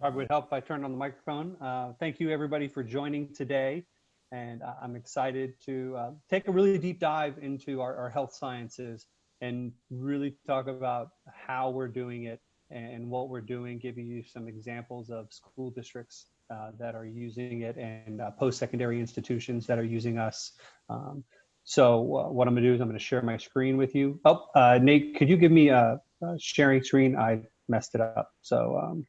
Probably would help if I turned on the microphone. Thank you everybody for joining today. And I'm excited to take a really deep dive into our health sciences and really talk about how we're doing it and what we're doing, giving you some examples of school districts that are using it and post-secondary institutions that are using us. So what I'm gonna do is I'm gonna share my screen with you. Oh, Nate, could you give me a sharing screen? I messed it up. So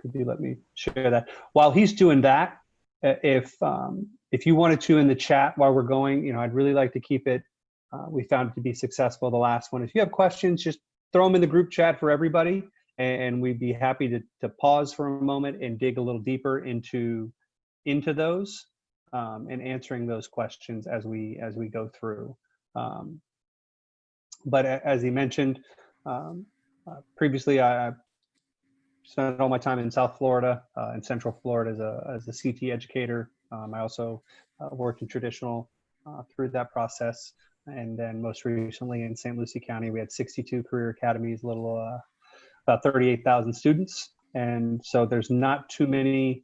could you let me share that? While he's doing that, if you wanted to in the chat while we're going, I'd really like to keep it. We found it to be successful the last one. If you have questions, just throw them in the group chat for everybody, and we'd be happy to pause for a moment and dig a little deeper into those and answering those questions as we go through. But as he mentioned previously, I spent all my time in South Florida and Central Florida as a CT educator. I also worked in traditional through that process. And then most recently in St. Lucie County, we had 62 career academies, about 38,000 students. And so there's not too many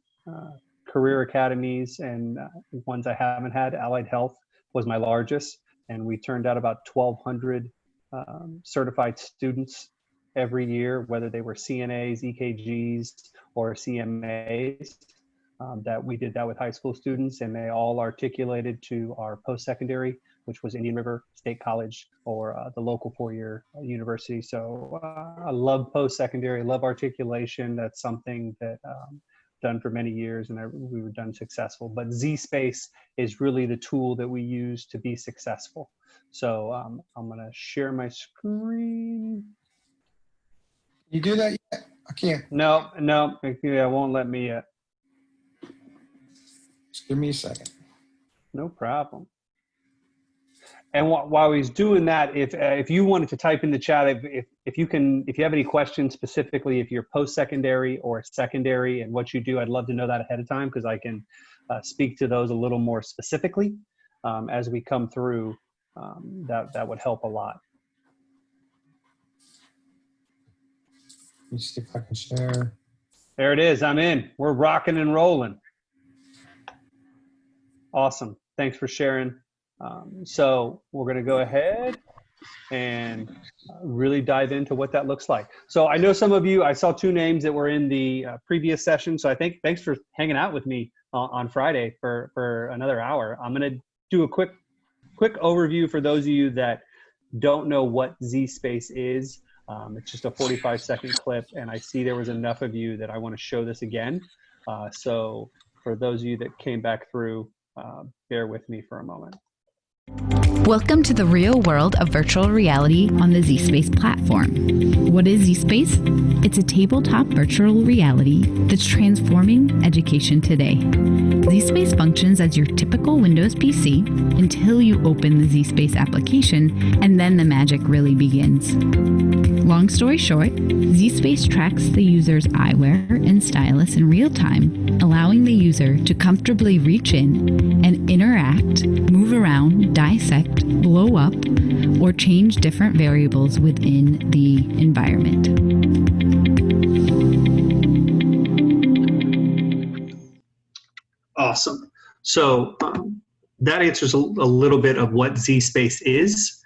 career academies, and ones I haven't had. Allied Health was my largest, and we turned out about 1,200 certified students every year, whether they were CNAs, EKGs, or CMAs. That we did that with high school students, and they all articulated to our post-secondary, which was Indian River State College or the local four-year university. So I love post-secondary, love articulation. That's something that done for many years, and we were done successful. But zSpace is really the tool that we use to be successful. So I'm gonna share my screen. You do that yet? I can't. No, it won't let me yet. Just give me a second. No problem. And while he's doing that, if you wanted to type in the chat, if you have any questions specifically, if you're post-secondary or secondary and what you do, I'd love to know that ahead of time, because I can speak to those a little more specifically as we come through. That would help a lot. Let me see if I can share. There it is. I'm in. We're rocking and rolling. Awesome. Thanks for sharing. So we're going to go ahead and really dive into what that looks like. So I know some of you, I saw two names that were in the previous session. So I think thanks for hanging out with me on Friday for another hour. I'm going to do a quick overview for those of you that don't know what zSpace is. It's just a 45-second clip, and I see there was enough of you that I want to show this again. So for those of you that came back through, bear with me for a moment. Welcome to the real world of virtual reality on the zSpace platform. What is zSpace? It's a tabletop virtual reality that's transforming education today. zSpace functions as your typical Windows PC until you open the zSpace application, and then the magic really begins. Long story short, zSpace tracks the user's eyewear and stylus in real time, allowing the user to comfortably reach in and interact, move around, dissect, blow up, or change different variables within the environment. Awesome. So that answers a little bit of what zSpace is.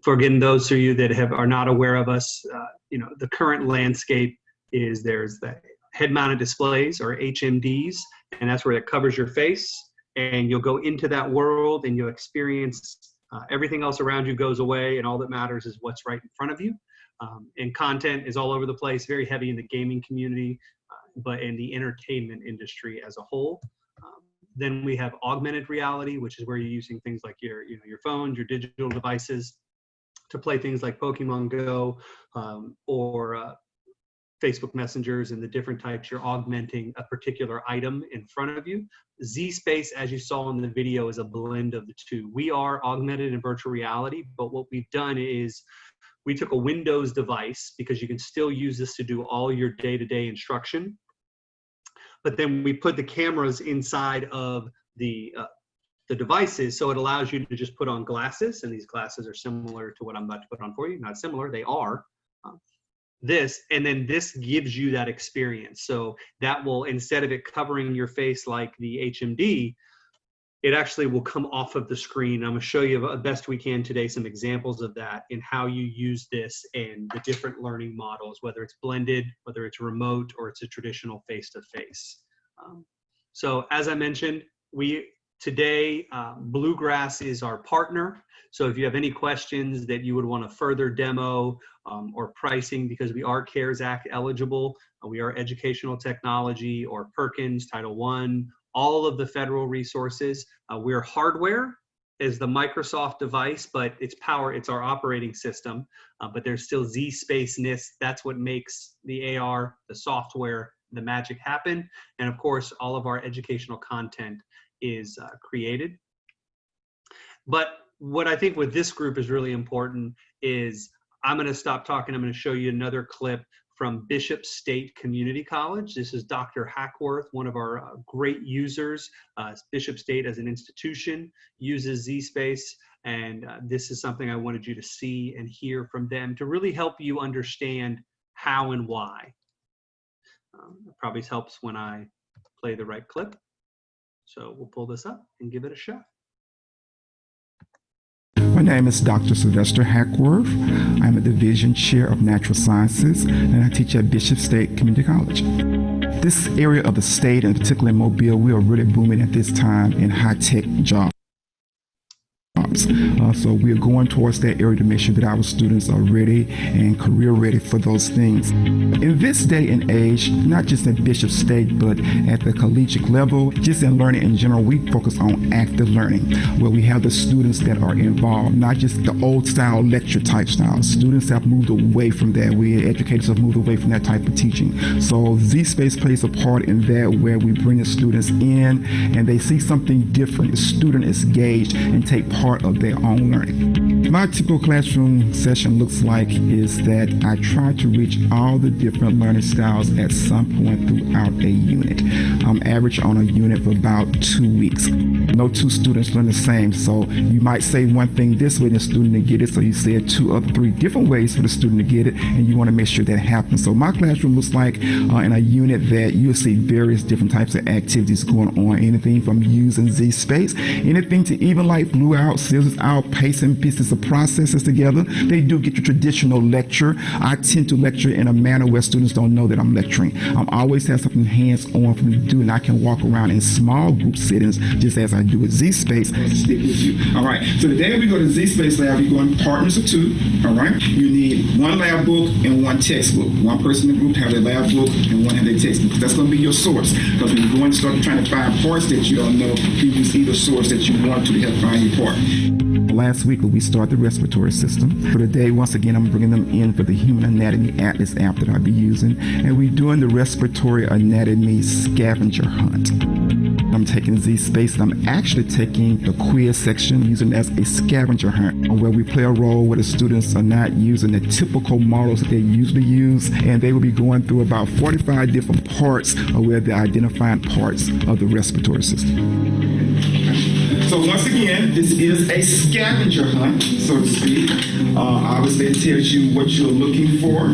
For again, those of you that are not aware of us, the current landscape is there's the head-mounted displays, or HMDs, and that's where it covers your face, and you'll go into that world and you'll experience everything else around you goes away, and all that matters is what's right in front of you. And content is all over the place, very heavy in the gaming community, but in the entertainment industry as a whole. Then we have augmented reality, which is where you're using things like your phones, your digital devices to play things like Pokemon Go or Facebook Messengers and the different types. You're augmenting a particular item in front of you. zSpace, as you saw in the video, is a blend of the two. We are augmented and virtual reality, but what we've done is we took a Windows device, because you can still use this to do all your day-to-day instruction. But then we put the cameras inside of the devices, so it allows you to just put on glasses, and these glasses are similar to what I'm about to put on for you. Not similar, they are. this, and then this gives you that experience. So that will, instead of it covering your face like the HMD, it actually will come off of the screen. I'm going to show you the best we can today some examples of that and how you use this and the different learning models, whether it's blended, whether it's remote, or it's a traditional face-to-face. So as I mentioned, today, Bluegrass is our partner. So if you have any questions that you would want to further demo or pricing, because we are CARES Act eligible, we are educational technology or Perkins, Title I, all of the federal resources. We're hardware is the Microsoft device, but it's our operating system, but there's still zSpace-ness. That's what makes the AR, the software, the magic happen. And of course, all of our educational content is created. But what I think with this group is really important is, I'm going to stop talking. I'm going to show you another clip from Bishop State Community College. This is Dr. Hackworth, one of our great users. Bishop State as an institution uses zSpace, and this is something I wanted you to see and hear from them to really help you understand how and why. It probably helps when I play the right clip. So we'll pull this up and give it a shot. My name is Dr. Sylvester Hackworth. I'm a division chair of natural sciences, and I teach at Bishop State Community College. This area of the state, and particularly Mobile, we are really booming at this time in high-tech jobs. So we are going towards that area to make sure that our students are ready and career ready for those things. In this day and age, not just at Bishop State, but at the collegiate level, just in learning in general, we focus on active learning, where we have the students that are involved, not just the old style lecture type style. Students have moved away from that. We educators have moved away from that type of teaching. So zSpace plays a part in that, where we bring the students in and they see something different. The student is engaged and take part of their own learning. My typical classroom session looks like is that I try to reach all the different learning styles at some point throughout a unit. I'm average on a unit for about 2 weeks. No two students learn the same, so you might say one thing this way and the student to get it, so you say it 2 or 3 different ways for the student to get it, and you want to make sure that happens. So my classroom looks like in a unit that you'll see various different types of activities going on, anything from using zSpace, anything to even like Blue Out, Scissors Out, pacing pieces of processes together. They do get your traditional lecture. I tend to lecture in a manner where students don't know that I'm lecturing. I always have something hands-on for me to do, and I can walk around in small group settings just as I do with zSpace. Stick with you. All right, so today we go to zSpace lab, we go in partners of 2, all right? You need 1 lab book and 1 textbook. 1 person in the group have their lab book and 1 have their textbook. That's going to be your source, because when you're going to start trying to find parts that you don't know, you use either source that you want to help find your part. Last week, we started the respiratory system. For today, once again, I'm bringing them in for the Human Anatomy Atlas app that I'll be using, and we're doing the respiratory anatomy scavenger hunt. I'm taking zSpace, and I'm actually taking the quiz section, using it as a scavenger hunt, where we play a role where the students are not using the typical models that they usually use, and they will be going through about 45 different parts of where they're identifying parts of the respiratory system. So once again, this is a scavenger hunt, so to speak. Obviously, it tells you what you're looking for.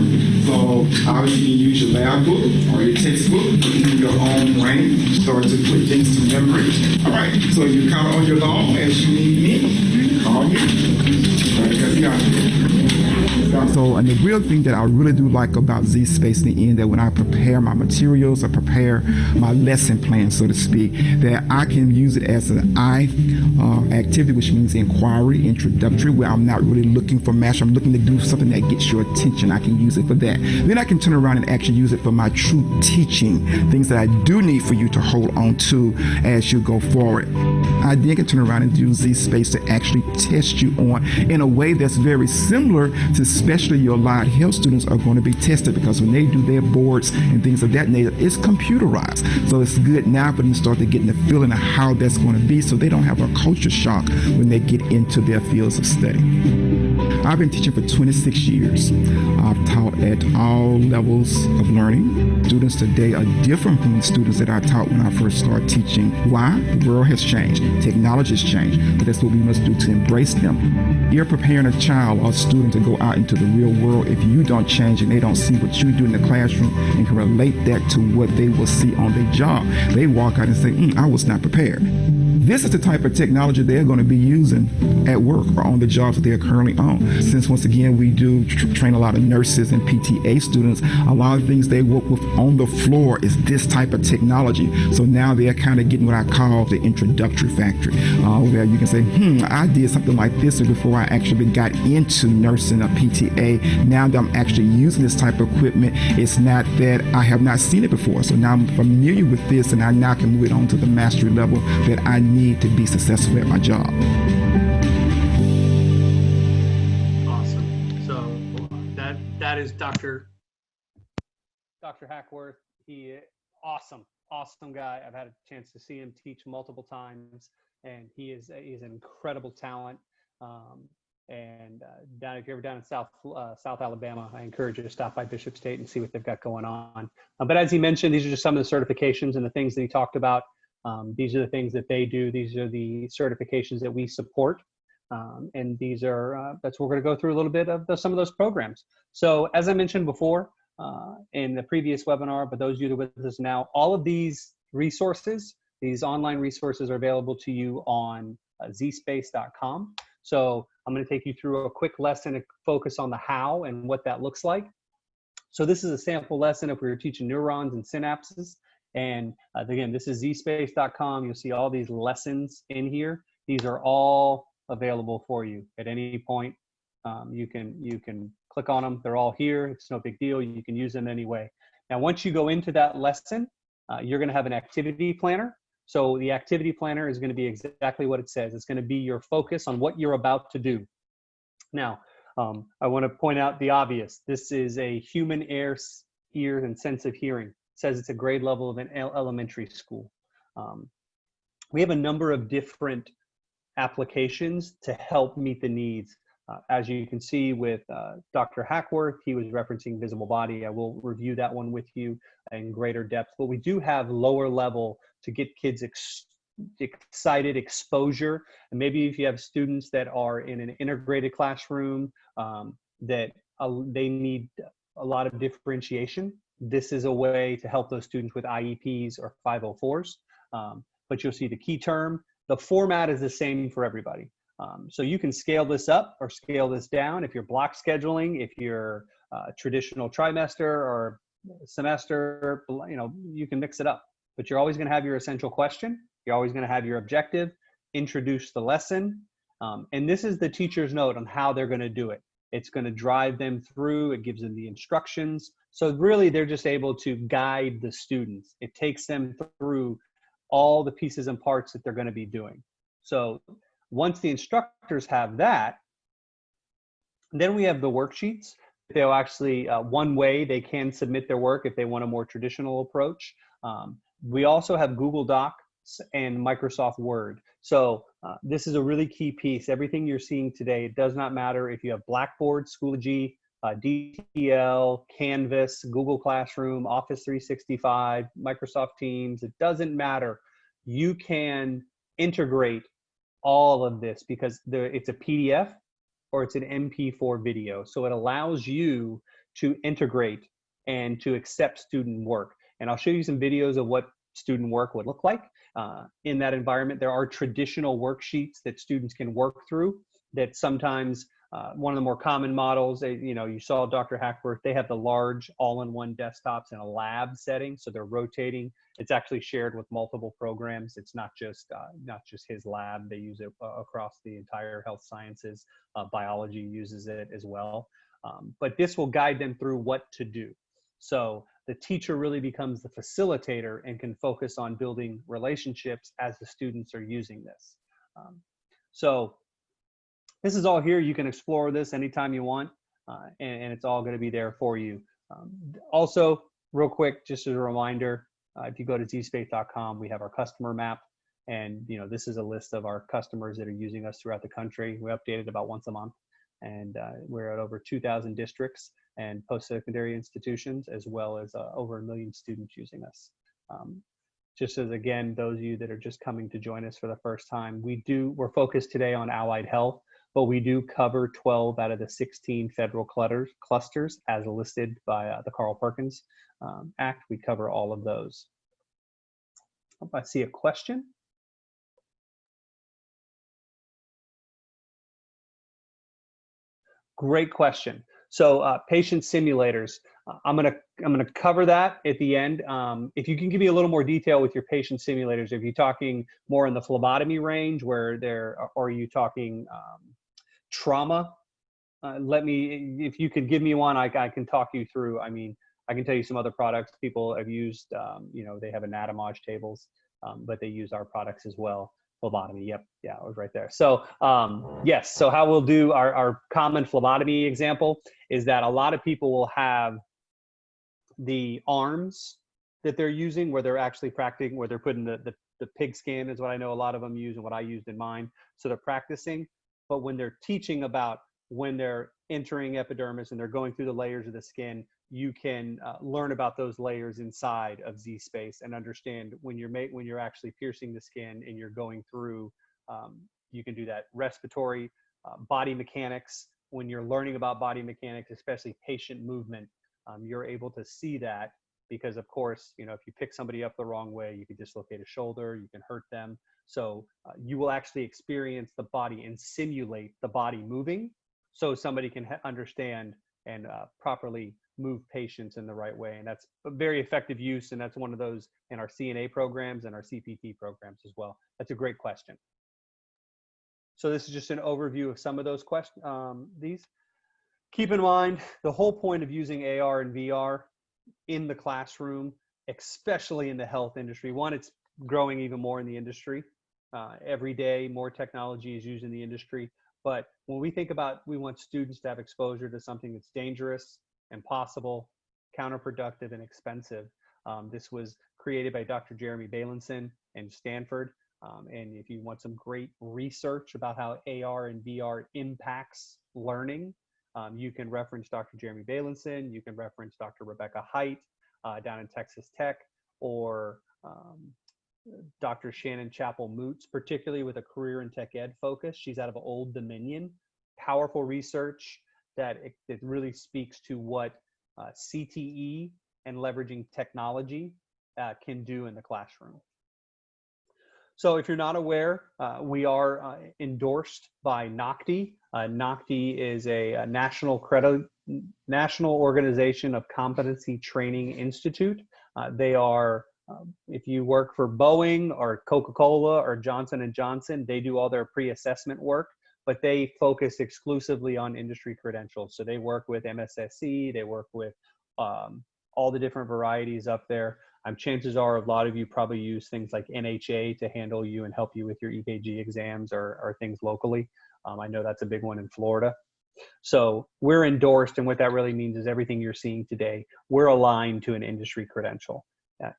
So obviously, you can use your lab book or your textbook in your own brain. Start to put things to memory. All right, so you count on your own as you need me. Call me. So, and the real thing that I really do like about zSpace in the end, that when I prepare my materials or prepare my lesson plan, so to speak, that I can use it as an activity, which means inquiry, introductory, where I'm not really looking for mastery. I'm looking to do something that gets your attention. I can use it for that. Then I can turn around and actually use it for my true teaching, things that I do need for you to hold on to as you go forward. I then can turn around and use zSpace to actually test you on in a way that's very similar to especially your allied health students are going to be tested, because when they do their boards and things of that nature, it's computerized. So it's good now for them to start to get the feeling of how that's going to be, so they don't have a culture shock when they get into their fields of study. I've been teaching for 26 years. I've taught at all levels of learning. Students today are different from the students that I taught when I first started teaching. Why? The world has changed. Technology has changed. But that's what we must do to embrace them. You're preparing a child or student to go out into the real world. If you don't change and they don't see what you do in the classroom and can relate that to what they will see on their job, they walk out and say, I was not prepared. This is the type of technology they're going to be using at work or on the jobs that they're currently on. Since once again, we do train a lot of nurses and PTA students, a lot of things they work with on the floor is this type of technology. So now they're kind of getting what I call the introductory factory, where you can say, I did something like this before I actually got into nursing or PTA. Now that I'm actually using this type of equipment, it's not that I have not seen it before. So now I'm familiar with this, and I now can move it on to the mastery level that I need to be successful at my job. Awesome. So that is Dr. Hackworth. He awesome guy. I've had a chance to see him teach multiple times, and he's an incredible talent. And if you're ever down in South Alabama, I encourage you to stop by Bishop State and see what they've got going on. But as he mentioned, these are just some of the certifications and the things that he talked about. These are the things that they do. These are the certifications that we support. And these are, that's what we're going to go through a little bit of some of those programs. So as I mentioned before in the previous webinar, but those of you that are with us now, all of these resources, these online resources are available to you on zSpace.com. So I'm going to take you through a quick lesson to focus on the how and what that looks like. So this is a sample lesson if we were teaching neurons and synapses. And again, this is zSpace.com. You'll see all these lessons in here. These are all available for you at any point. You can click on them. They're all here. It's no big deal. You can use them anyway. Now, once you go into that lesson, you're going to have an activity planner. So the activity planner is going to be exactly what it says. It's going to be your focus on what you're about to do. Now, I want to point out the obvious. This is a human ear, and sense of hearing. It says it's a grade level of an elementary school. We have a number of different applications to help meet the needs. As you can see with Dr. Hackworth, he was referencing visible body. I will review that one with you in greater depth, but we do have lower level to get kids excited, exposure. And maybe if you have students that are in an integrated classroom that they need a lot of differentiation, this is a way to help those students with IEPs or 504s. But you'll see the key term. The format is the same for everybody. So you can scale this up or scale this down. If you're block scheduling, if you're traditional trimester or semester, you can mix it up. But you're always going to have your essential question. You're always going to have your objective, introduce the lesson. And this is the teacher's note on how they're going to do it. It's going to drive them through. It gives them the instructions. So really, they're just able to guide the students. It takes them through all the pieces and parts that they're going to be doing. So once the instructors have that, then we have the worksheets. They'll actually, one way they can submit their work if they want a more traditional approach. We also have Google Docs and Microsoft Word. So this is a really key piece. Everything you're seeing today, it does not matter if you have Blackboard, Schoology, DTL, Canvas, Google Classroom, Office 365, Microsoft Teams. It doesn't matter. You can integrate all of this because it's a PDF or it's an MP4 video. So it allows you to integrate and to accept student work. And I'll show you some videos of what student work would look like in that environment. There are traditional worksheets that students can work through that sometimes one of the more common models, you saw Dr. Hackworth, they have the large all-in-one desktops in a lab setting. So they're rotating. It's actually shared with multiple programs. It's not just his lab. They use it across the entire health sciences. Biology uses it as well. But this will guide them through what to do. So the teacher really becomes the facilitator and can focus on building relationships as the students are using this. So this is all here. You can explore this anytime you want, and it's all going to be there for you. Also, real quick, just as a reminder, if you go to zSpace.com, we have our customer map. And this is a list of our customers that are using us throughout the country. We update it about once a month. And we're at over 2,000 districts and post-secondary institutions, as well as over 1 million students using us. Just as, again, those of you that are just coming to join us for the first time, we're focused today on allied health. but we do cover 12 out of the 16 federal clusters as listed by the Carl Perkins Act. We cover all of those. I see a question. Great question. So patient simulators, I'm gonna cover that at the end. If you can give me a little more detail with your patient simulators, if you're talking more in the phlebotomy range, where or are you talking trauma? If you could give me one, I can talk you through. I mean, I can tell you some other products people have used. You know, they have anatomage tables, but they use our products as well. Phlebotomy, yep, yeah, I was right there. So yes, so how we'll do our common phlebotomy example is that a lot of people will have the arms that they're using where they're actually practicing, where they're putting the pig skin is what I know a lot of them use and what I used in mine. So they're practicing, but when they're teaching about when they're entering epidermis and they're going through the layers of the skin, you can learn about those layers inside of zSpace and understand when you're actually piercing the skin and you're going through, you can do that. Respiratory, body mechanics, when you're learning about body mechanics, especially patient movement, you're able to see that because of course, you know, if you pick somebody up the wrong way, you can dislocate a shoulder, you can hurt them. So you will actually experience the body and simulate the body moving so somebody can understand and properly move patients in the right way. And that's a very effective use. And that's one of those in our CNA programs and our CPT programs as well. That's a great question. So this is just an overview of some of those questions. Keep in mind, the whole point of using AR and VR in the classroom, especially in the health industry, one, it's growing even more in the industry. Every day, more technology is used in the industry. But when we think about, we want students to have exposure to something that's dangerous, impossible, counterproductive, and expensive. This was created by Dr. Jeremy Bailenson in Stanford. And if you want some great research about how AR and VR impacts learning, you can reference Dr. Jeremy Bailenson, you can reference Dr. Rebecca Haidt down in Texas Tech, or Dr. Shannon Chappell-Moots, particularly with a career and tech ed focus. She's out of Old Dominion. Powerful research that it really speaks to what CTE and leveraging technology can do in the classroom. So if you're not aware, we are endorsed by NOCTI. NOCTI is a national organization of competency training institute. They are, if you work for Boeing or Coca-Cola or Johnson & Johnson, they do all their pre-assessment work, but they focus exclusively on industry credentials. So they work with MSSE, they work with all the different varieties up there. Chances are a lot of you probably use things like NHA to handle you and help you with your EKG exams or things locally. I know that's a big one in Florida. So we're endorsed, and what that really means is everything you're seeing today, we're aligned to an industry credential.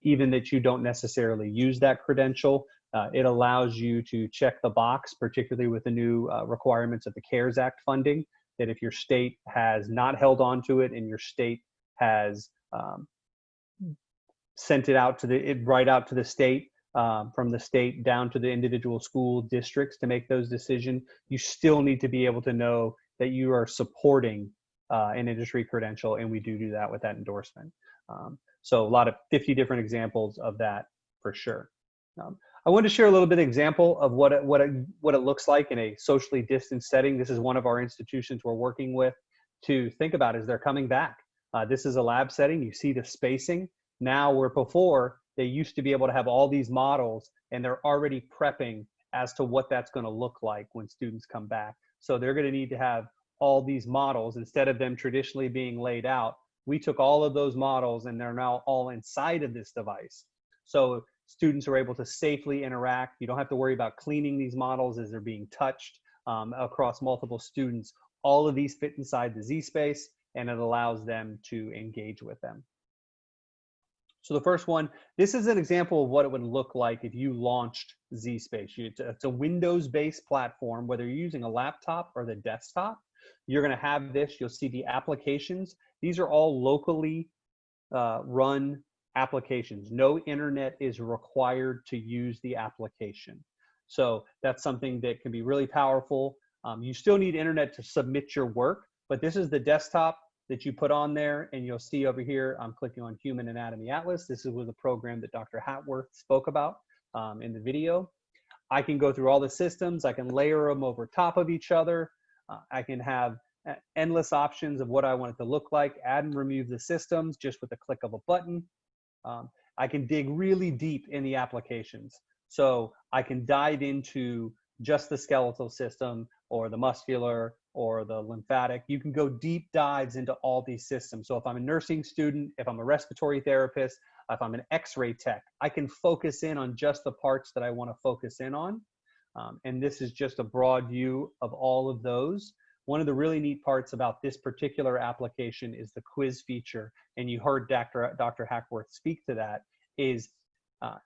Even that you don't necessarily use that credential, it allows you to check the box, particularly with the new requirements of the CARES Act funding, that if your state has not held on to it and your state has sent it out to right out to the state, from the state down to the individual school districts to make those decisions, you still need to be able to know that you are supporting an industry credential, and we do that with that endorsement. So a lot of 50 different examples of that for sure. I wanted to share a little bit of example of what it looks like in a socially distanced setting. This is one of our institutions we're working with to think about as they're coming back. This is a lab setting. You see the spacing. Now, where before they used to be able to have all these models, and they're already prepping as to what that's going to look like when students come back. So they're going to need to have all these models instead of them traditionally being laid out. We took all of those models and they're now all inside of this device. So students are able to safely interact. You don't have to worry about cleaning these models as they're being touched across multiple students. All of these fit inside the zSpace, and it allows them to engage with them. So the first one, this is an example of what it would look like if you launched zSpace. It's a Windows-based platform, whether you're using a laptop or the desktop. You're going to have this. You'll see the applications. These are all locally run applications. No internet is required to use the application. So that's something that can be really powerful. You still need internet to submit your work, but this is the desktop that you put on there, and you'll see over here, I'm clicking on Human Anatomy Atlas. This was a program that Dr. Hatworth spoke about in the video. I can go through all the systems. I can layer them over top of each other. I can have endless options of what I want it to look like, add and remove the systems just with the click of a button. I can dig really deep in the applications. So I can dive into just the skeletal system or the muscular or the lymphatic. You can go deep dives into all these systems. So if I'm a nursing student, if I'm a respiratory therapist, if I'm an X-ray tech, I can focus in on just the parts that I want to focus in on. And this is just a broad view of all of those. One of the really neat parts about this particular application is the quiz feature. And you heard Dr. Hackworth speak to that.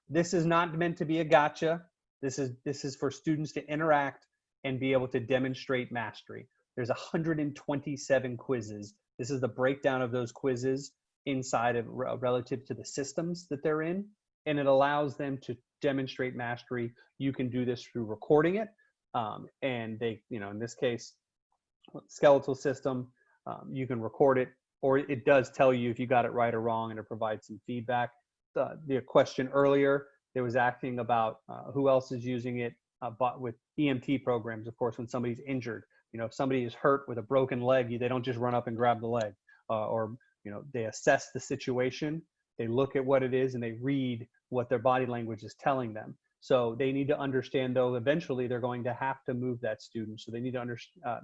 This is not meant to be a gotcha. This is for students to interact and be able to demonstrate mastery. There's 127 quizzes. This is the breakdown of those quizzes inside of relative to the systems that they're in, and it allows them to demonstrate mastery. You can do this through recording it, and they, in this case, skeletal system, you can record it, or it does tell you if you got it right or wrong, and it provides some feedback. The question earlier, there was asking about who else is using it, but with EMT programs, of course, when somebody's injured. If somebody is hurt with a broken leg, they don't just run up and grab the leg, or they assess the situation, they look at what it is, and they read what their body language is telling them. So they need to understand, though, eventually they're going to have to move that student. So they need to understand,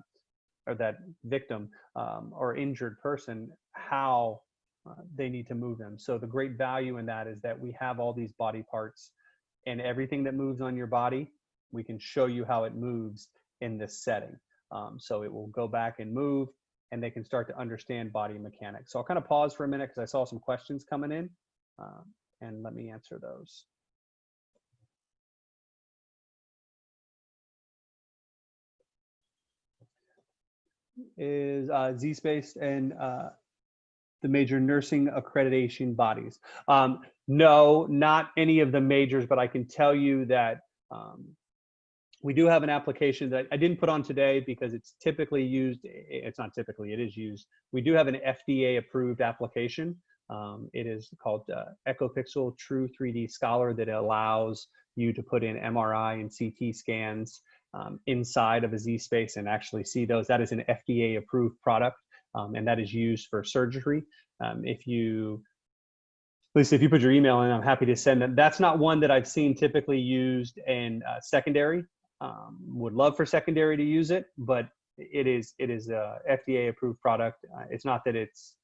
or that victim or injured person, how they need to move them. So the great value in that is that we have all these body parts, and everything that moves on your body, we can show you how it moves in this setting. So it will go back and move, and they can start to understand body mechanics. So I'll kind of pause for a minute because I saw some questions coming in, and let me answer those. Is zSpace and the major nursing accreditation bodies? No, not any of the majors, but I can tell you that we do have an application that I didn't put on today because it's typically used. It's not typically, it is used. We do have an FDA approved application. It is called EchoPixel True 3D Scholar, that allows you to put in MRI and CT scans inside of a zSpace and actually see those. That is an FDA approved product, and that is used for surgery. If you put your email in, I'm happy to send them. That's not one that I've seen typically used in secondary. Would love for secondary to use it, but it is a FDA approved product. It's not that it's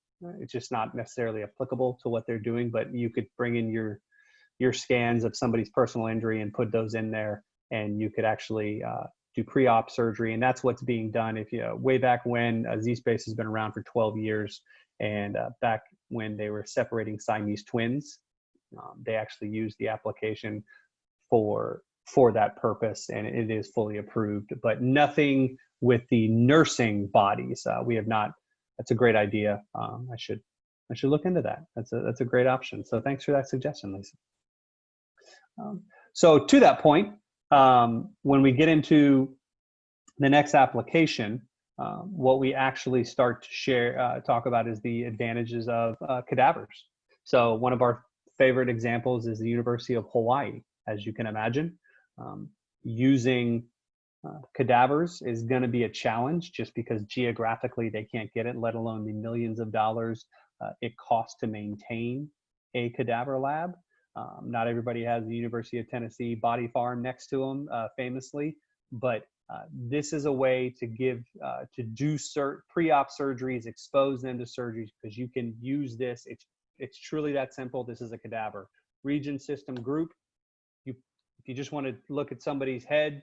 just not necessarily applicable to what they're doing, but you could bring in your scans of somebody's personal injury and put those in there, and you could actually do pre-op surgery. And that's what's being done. If you way back when, zSpace has been around for 12 years, and back when they were separating Siamese twins, they actually used the application for that purpose, and it is fully approved. But nothing with the nursing bodies. We have not. That's a great idea. I should look into that. That's a great option. So thanks for that suggestion, Lisa. So to that point, when we get into the next application, what we actually start to talk about is the advantages of cadavers. So one of our favorite examples is the University of Hawaii. As you can imagine, using cadavers is going to be a challenge, just because geographically they can't get it, let alone the millions of dollars it costs to maintain a cadaver lab. Not everybody has the University of Tennessee body farm next to them, famously, but this is a way to do pre-op surgeries, expose them to surgeries, because you can use this. It's truly that simple. This is a cadaver. Region, system, group. If you just want to look at somebody's head,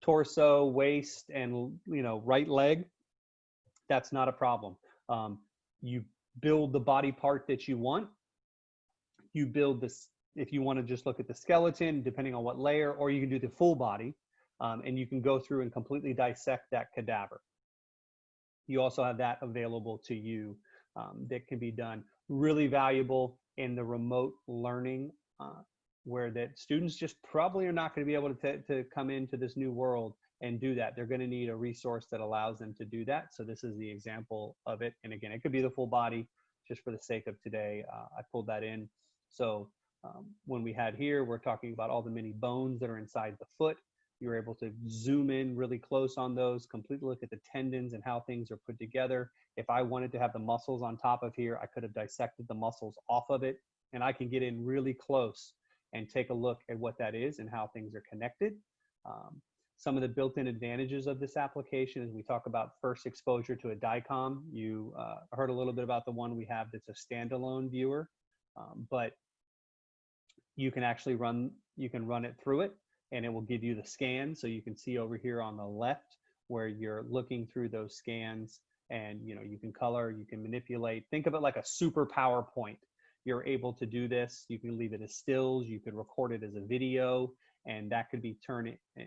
torso, waist, and right leg, that's not a problem. You build the body part that you want. You build this, if you want to just look at the skeleton, depending on what layer, or you can do the full body, and you can go through and completely dissect that cadaver. You also have that available to you, that can be done. Really valuable in the remote learning, where that students just probably are not going to be able to come into this new world and do that. They're going to need a resource that allows them to do that. So this is the example of it. And again, it could be the full body. Just for the sake of today, I pulled that in. So when we had here, we're talking about all the many bones that are inside the foot. You're able to zoom in really close on those, completely look at the tendons and how things are put together. If I wanted to have the muscles on top of here, I could have dissected the muscles off of it, and I can get in really close and take a look at what that is and how things are connected. Some of the built-in advantages of this application is we talk about first exposure to a DICOM. You heard a little bit about the one we have that's a standalone viewer, but you can actually run it through it, and it will give you the scan. So you can see over here on the left where you're looking through those scans, and you can color, you can manipulate. Think of it like a super PowerPoint. You're able to do this. You can leave it as stills, you could record it as a video, and that could be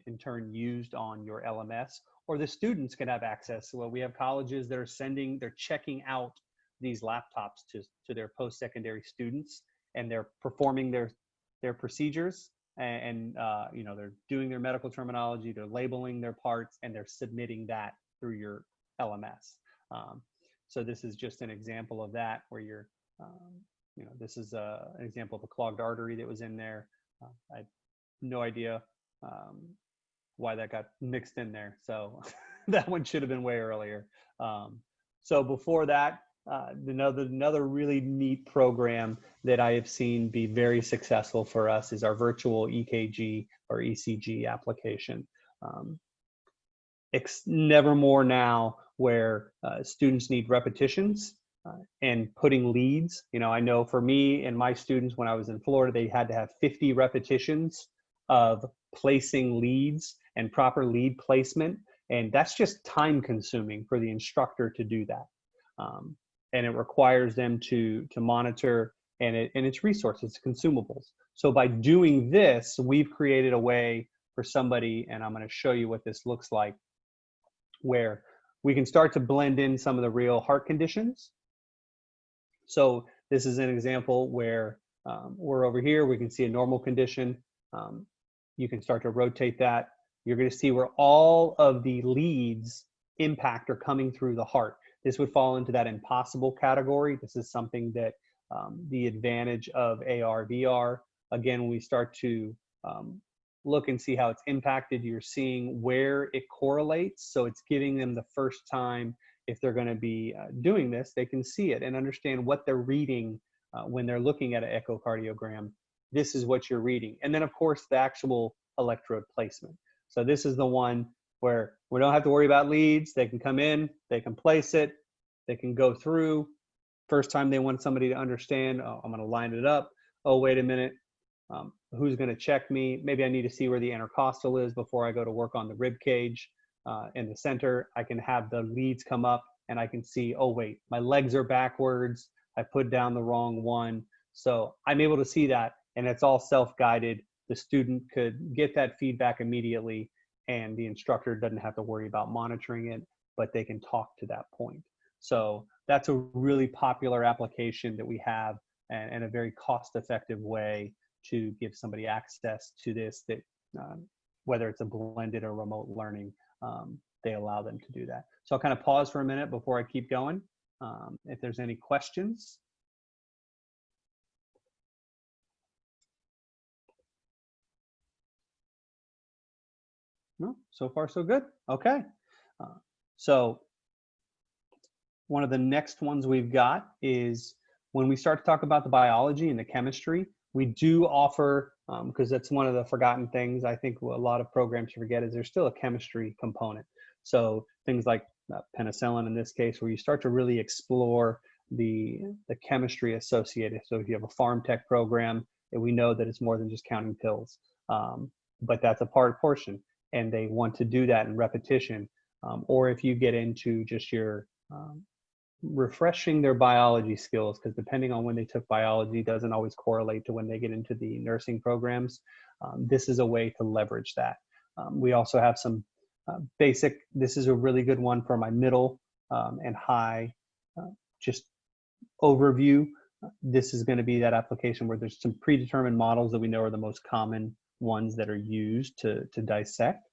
in turn used on your LMS, or the students can have access. Well, we have colleges that are they're checking out these laptops to their post-secondary students, and they're performing their procedures, and they're doing their medical terminology, they're labeling their parts, and they're submitting that through your LMS. So this is just an example of that, where you're, this is an example of a clogged artery that was in there. I have no idea why that got mixed in there. So that one should have been way earlier. So before that, another really neat program that I have seen be very successful for us is our virtual EKG or ECG application. Nevermore now where students need repetitions and putting leads. I know for me and my students when I was in Florida, they had to have 50 repetitions of placing leads and proper lead placement. And that's just time consuming for the instructor to do that. And it requires them to monitor and it's resources, consumables. So by doing this, we've created a way for somebody, and I'm going to show you what this looks like, where we can start to blend in some of the real heart conditions. So this is an example where we're over here, we can see a normal condition. You can start to rotate that. You're going to see where all of the leads impact are coming through the heart. This would fall into that impossible category. This is something that the advantage of AR, VR, again, when we start to look and see how it's impacted, you're seeing where it correlates. So it's giving them the first time, if they're going to be doing this, they can see it and understand what they're reading when they're looking at an echocardiogram. This is what you're reading. And then of course, the actual electrode placement. So this is the one where we don't have to worry about leads. They can come in, they can place it, they can go through. First time they want somebody to understand, oh, I'm going to line it up. Oh, wait a minute. Who's going to check me? Maybe I need to see where the intercostal is before I go to work on the rib cage in the center. I can have the leads come up and I can see, oh, wait, my legs are backwards. I put down the wrong one. So I'm able to see that, and it's all self-guided. The student could get that feedback immediately, and the instructor doesn't have to worry about monitoring it, but they can talk to that point. So that's a really popular application that we have, and a very cost-effective way to give somebody access to this, that whether it's a blended or remote learning, they allow them to do that. So I'll kind of pause for a minute before I keep going. If there's any questions. No, so far so good. Okay. So one of the next ones we've got is when we start to talk about the biology and the chemistry, we do offer, because that's one of the forgotten things I think a lot of programs forget, is there's still a chemistry component. So things like penicillin in this case, where you start to really explore the chemistry associated. So if you have a farm tech program, and we know that it's more than just counting pills, but that's a portion, and they want to do that in repetition. Or if you get into just your refreshing their biology skills, because depending on when they took biology doesn't always correlate to when they get into the nursing programs. This is a way to leverage that. We also have some basic, this is a really good one for my middle and high, just overview. This is going to be that application where there's some predetermined models that we know are the most common ones that are used to dissect.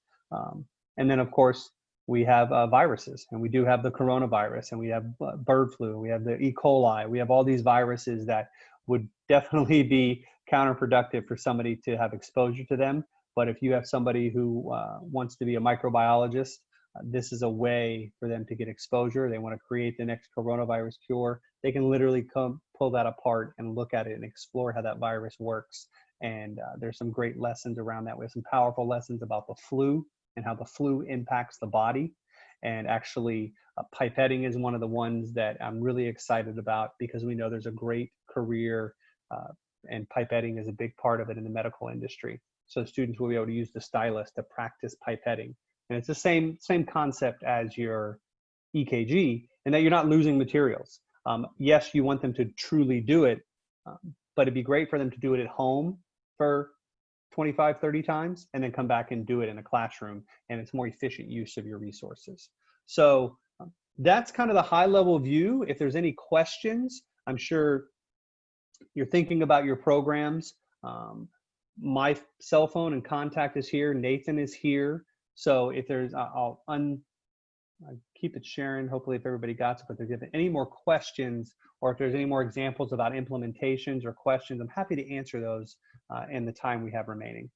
And then, of course, we have viruses, and we do have the coronavirus, and we have bird flu, we have the E. coli, we have all these viruses that would definitely be counterproductive for somebody to have exposure to them. But if you have somebody who wants to be a microbiologist, this is a way for them to get exposure. They want to create the next coronavirus cure. They can literally come pull that apart and look at it and explore how that virus works. And there's some great lessons around that. We have some powerful lessons about the flu and how the flu impacts the body. And actually, pipetting is one of the ones that I'm really excited about, because we know there's a great career and pipetting is a big part of it in the medical industry. So students will be able to use the stylus to practice pipetting. And it's the same concept as your EKG, in that you're not losing materials. Yes, you want them to truly do it, but it'd be great for them to do it at home for 25, 30 times, and then come back and do it in a classroom, and it's more efficient use of your resources. So that's kind of the high level view. If there's any questions, I'm sure you're thinking about your programs. My cell phone and contact is here. Nathan is here. So if there's, I'll keep it sharing, hopefully if everybody got it, but if there's any more questions, or if there's any more examples about implementations or questions, I'm happy to answer those in the time we have remaining.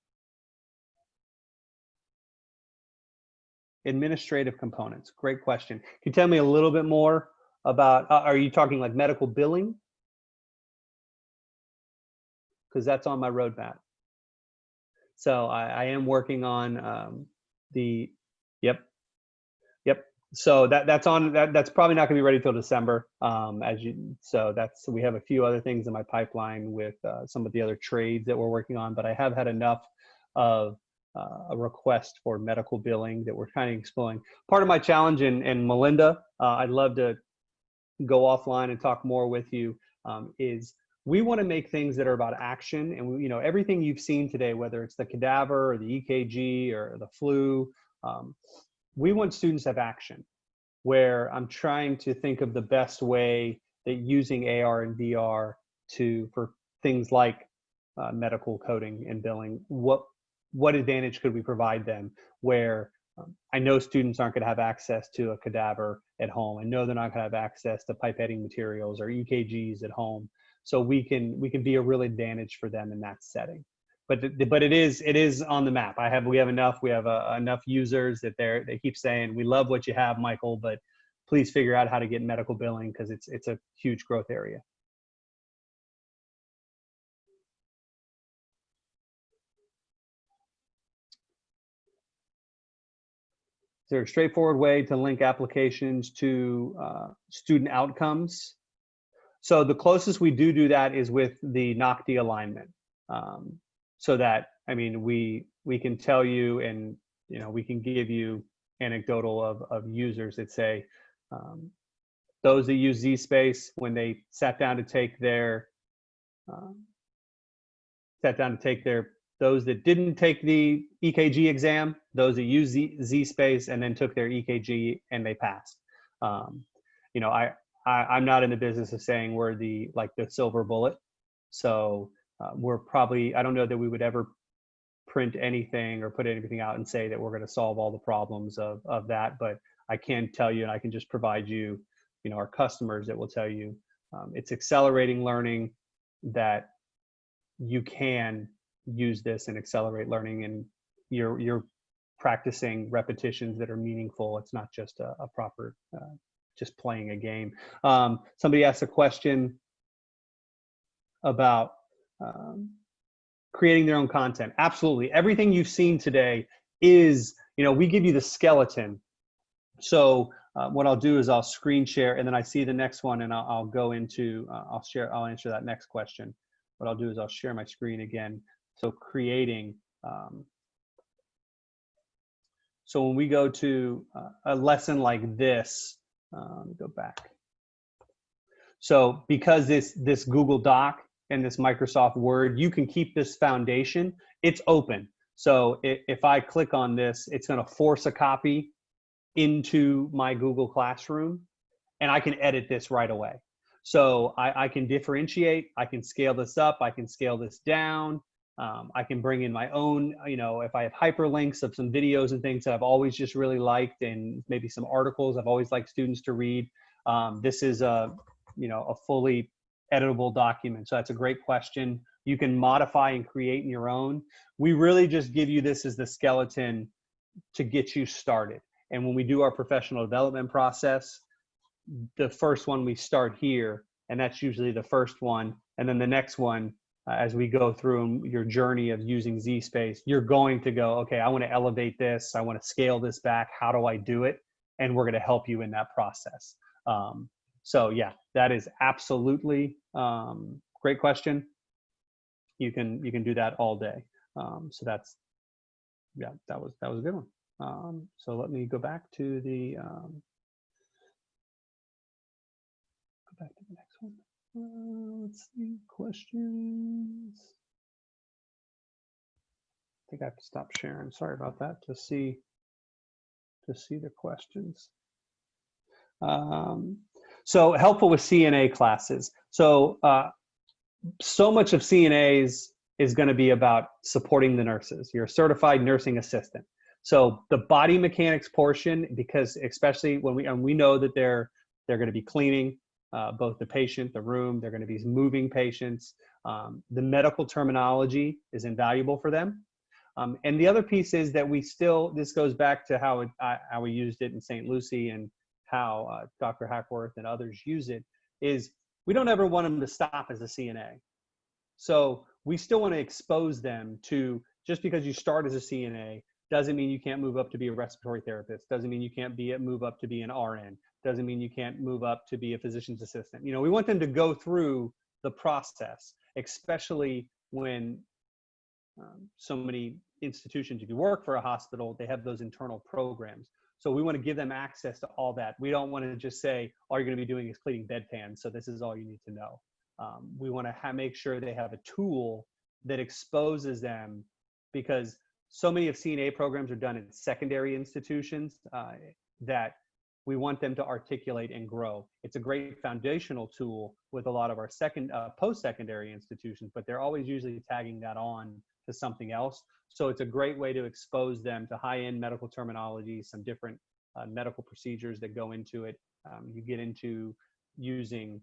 Administrative components, great question. Can you tell me a little bit more about, are you talking like medical billing? Because that's on my roadmap. So I am working on yep. So that's probably not going to be ready till December. We have a few other things in my pipeline with some of the other trades that we're working on, but I have had enough of a request for medical billing that we're kind of exploring. Part of my challenge, and Melinda, I'd love to go offline and talk more with you, is we want to make things that are about action. And everything you've seen today, whether it's the cadaver or the EKG or the flu, we want students to have action, where I'm trying to think of the best way that using AR and VR for things like medical coding and billing, what advantage could we provide them, where I know students aren't going to have access to a cadaver at home. I know they're not going to have access to pipetting materials or EKGs at home. So we can be a real advantage for them in that setting. But it is on the map. We have enough users that they keep saying, we love what you have, Michael, but please figure out how to get medical billing, because it's a huge growth area. Is there a straightforward way to link applications to student outcomes? So the closest we do that is with the NOCD alignment. So that, we can tell you, and we can give you anecdotal of users that say, those that use zSpace, when they sat down to take their, those that didn't take the EKG exam, those that use zSpace and then took their EKG and they passed. I'm not in the business of saying we're the silver bullet. So we're probably, I don't know that we would ever print anything or put anything out and say that we're going to solve all the problems of that. But I can tell you, and I can just provide you, our customers that will tell you, it's accelerating learning, that you can use this and accelerate learning, and you're practicing repetitions that are meaningful. It's not just a proper, just playing a game. Somebody asked a question about creating their own content. Absolutely. Everything you've seen today is, we give you the skeleton. So what I'll do is I'll screen share, and then I see the next one, and I'll go into, I'll answer that next question. What I'll do is I'll share my screen again. So creating, so when we go to a lesson like this, let me go back. So because this Google Doc and this Microsoft Word, you can keep this foundation. It's open. So if I click on this, it's going to force a copy into my Google Classroom, and I can edit this right away. So I can differentiate, I can scale this up, I can scale this down. I can bring in my own, if I have hyperlinks of some videos and things that I've always just really liked, and maybe some articles I've always liked students to read. This is a fully editable document. So that's a great question. You can modify and create in your own. We really just give you this as the skeleton to get you started. And when we do our professional development process, the first one we start here, and that's usually the first one. And then the next one, as we go through your journey of using zSpace, you're going to go, okay, I want to elevate this. I want to scale this back. How do I do it? And we're going to help you in that process. So yeah, that is absolutely great question. You can do that all day. So that's, yeah, that was a good one. So let me go back to the next one. Let's see, questions. I think I have to stop sharing. Sorry about that. To see the questions. So helpful with CNA classes. So much of CNAs is going to be about supporting the nurses. You're a certified nursing assistant. So the body mechanics portion, because especially when we know that they're going to be cleaning both the patient, the room, they're going to be moving patients. The medical terminology is invaluable for them. And the other piece is that this goes back to how we used it in St. Lucie and how Dr. Hackworth and others use it, is we don't ever want them to stop as a CNA. So we still want to expose them to, just because you start as a CNA doesn't mean you can't move up to be a respiratory therapist, doesn't mean you can't move up to be an RN, doesn't mean you can't move up to be a physician's assistant. We want them to go through the process, especially when so many institutions, if you work for a hospital, they have those internal programs. So we want to give them access to all that. We don't want to just say, all you're going to be doing is cleaning bedpans, so this is all you need to know. We want to make sure they have a tool that exposes them, because so many of CNA programs are done in secondary institutions that we want them to articulate and grow. It's a great foundational tool with a lot of our post-secondary institutions, but they're always usually tagging that on to something else. So it's a great way to expose them to high-end medical terminology, some different medical procedures that go into it. You get into using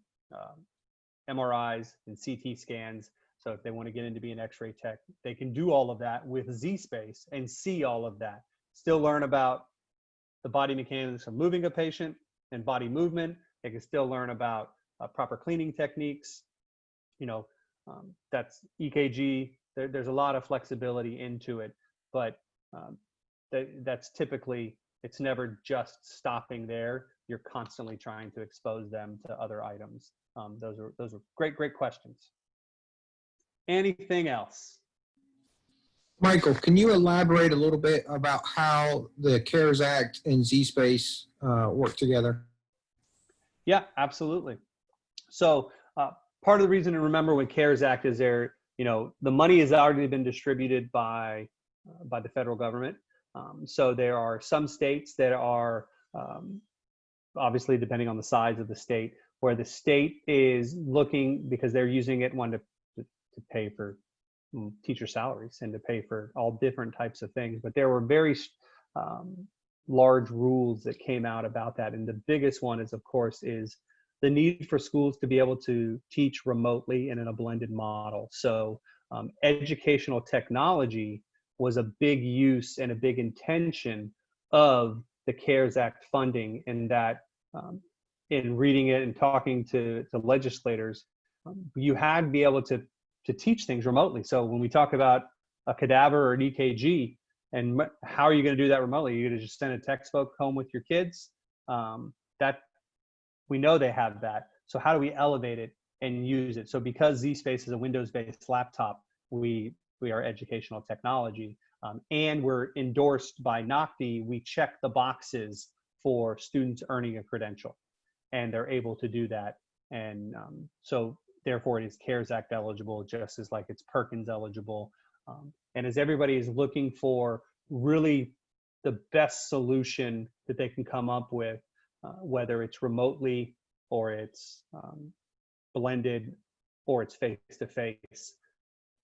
MRIs and CT scans. So if they want to get into being an X-ray tech, they can do all of that with zSpace and see all of that. Still learn about the body mechanics of moving a patient and body movement. They can still learn about proper cleaning techniques. That's EKG. There's a lot of flexibility into it, but that's typically, it's never just stopping there. You're constantly trying to expose them to other items. Those are great questions. Anything else? Michael, can you elaborate a little bit about how the CARES Act and zSpace work together? Yeah, absolutely. So part of the reason to remember when CARES Act is there, the money has already been distributed by the federal government. So there are some states that are, obviously depending on the size of the state, where the state is looking, because they're using it, to pay for teacher salaries and to pay for all different types of things. But there were very large rules that came out about that. And the biggest one is, of course, is the need for schools to be able to teach remotely and in a blended model. So educational technology was a big use and a big intention of the CARES Act funding, and that in reading it and talking to legislators, you had to be able to teach things remotely. So when we talk about a cadaver or an EKG, and how are you going to do that remotely? You're going to just send a textbook home with your kids? That we know they have that. So how do we elevate it and use it? So because zSpace is a Windows-based laptop, we are educational technology, and we're endorsed by NOCD. We check the boxes for students earning a credential, and they're able to do that. And so therefore it is CARES Act eligible, just as like it's Perkins eligible. And as everybody is looking for really the best solution that they can come up with, whether it's remotely or it's blended or it's face-to-face,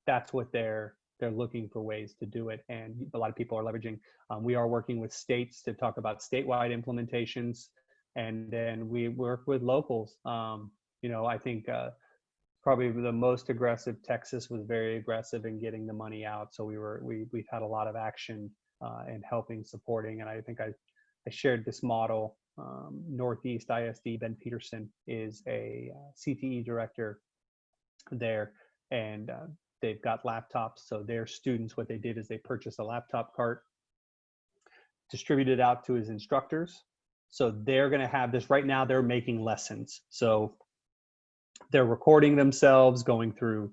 that's what they're looking for ways to do it, and a lot of people are leveraging. We are working with states to talk about statewide implementations, and then we work with locals. I think probably the most aggressive, Texas was very aggressive in getting the money out. So we've had a lot of action in helping, supporting, and I think I shared this model. Northeast ISD, Ben Peterson is a CTE director there, and they've got laptops. So their students, what they did is they purchased a laptop cart, distributed out to his instructors. So they're going to have this right now. They're making lessons. So they're recording themselves going through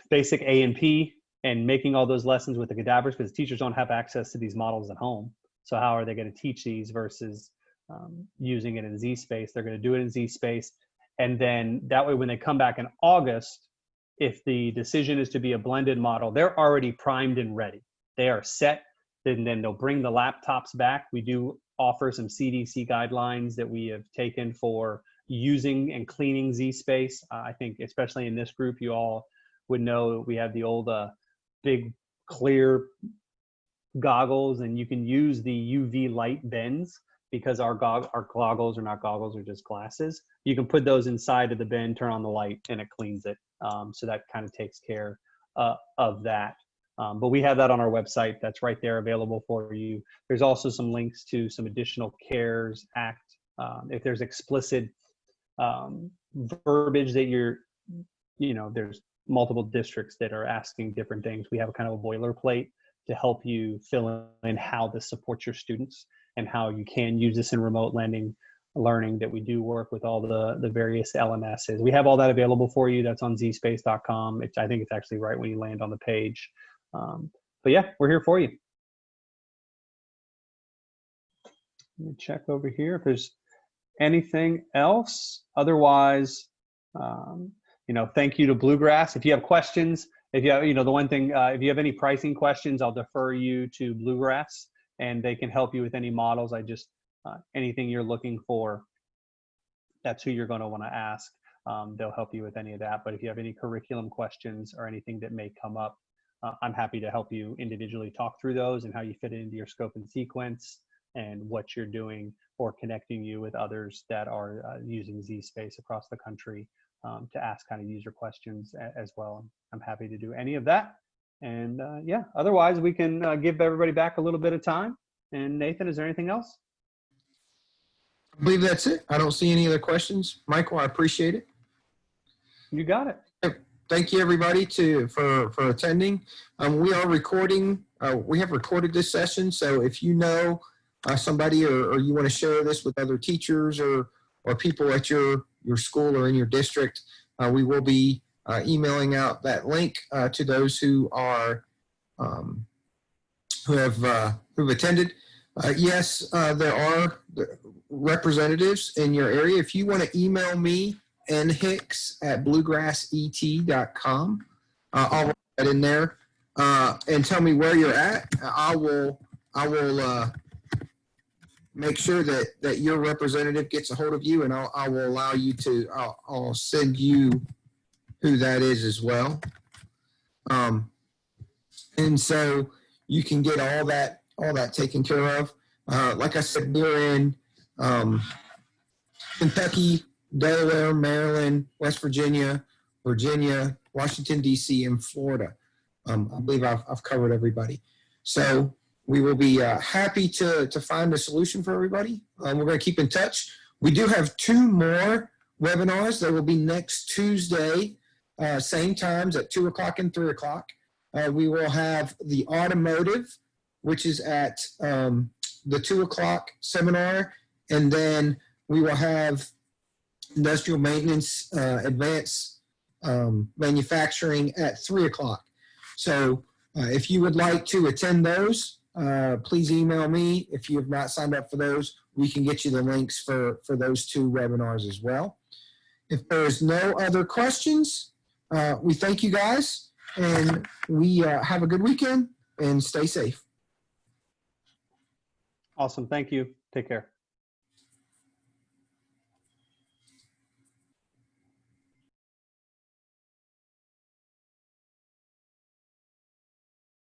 basic A&P and making all those lessons with the cadavers, because teachers don't have access to these models at home. So how are they going to teach these versus using it in zSpace? They're going to do it in zSpace. And then that way, when they come back in August, if the decision is to be a blended model, they're already primed and ready. They are set. Then they'll bring the laptops back. We do offer some CDC guidelines that we have taken for using and cleaning zSpace. I think especially in this group, you all would know we have the old big clear goggles, and you can use the UV light bends, because our goggles are not goggles, are just glasses. You can put those inside of the bin, turn on the light, and it cleans it. So that kind of takes care of that. But we have that on our website. That's right there available for you. There's also some links to some additional CARES Act. If there's explicit verbiage that there's multiple districts that are asking different things. We have a kind of a boilerplate to help you fill in how this supports your students and how you can use this in remote learning, that we do work with all the various LMSs. We have all that available for you. That's on zspace.com. I think it's actually right when you land on the page. But yeah, we're here for you. Let me check over here if there's anything else. Otherwise, thank you to Bluegrass. If you have questions, if you have, the one thing, if you have any pricing questions, I'll defer you to Bluegrass, and they can help you with any models. Anything you're looking for, that's who you're going to want to ask. They'll help you with any of that. But if you have any curriculum questions or anything that may come up, I'm happy to help you individually talk through those and how you fit it into your scope and sequence and what you're doing, or connecting you with others that are using zSpace across the country to ask kind of user questions as well. I'm happy to do any of that. And yeah, otherwise we can give everybody back a little bit of time. And Nathan, is there anything else? I believe that's it. I don't see any other questions. Michael, I appreciate it. You got it. Thank you, everybody, for attending. We are recording. We have recorded this session, so if you know somebody or you want to share this with other teachers or people at your school or in your district, we will be emailing out that link to those who've attended. Yes, there are representatives in your area. If you want to email me, nhicks@bluegrasset.com, I'll write that in there and tell me where you're at. I will make sure that your representative gets a hold of you, and I will allow you to. I'll send you who that is as well, and so you can get all that taken care of. Like I said, we're in Kentucky, Delaware, Maryland, West Virginia, Washington, D.C., and Florida. I believe I've covered everybody. So we will be happy to find a solution for everybody. We're going to keep in touch. We do have 2 more webinars. They will be next Tuesday, same times at 2 o'clock and 3 o'clock. We will have the automotive, which is at the 2 o'clock seminar, and then we will have industrial maintenance, advanced manufacturing at 3 o'clock. So if you would like to attend those, please email me. If you have not signed up for those, we can get you the links for those 2 webinars as well. If there's no other questions, we thank you guys, and we have a good weekend and stay safe. Awesome. Thank you. Take care.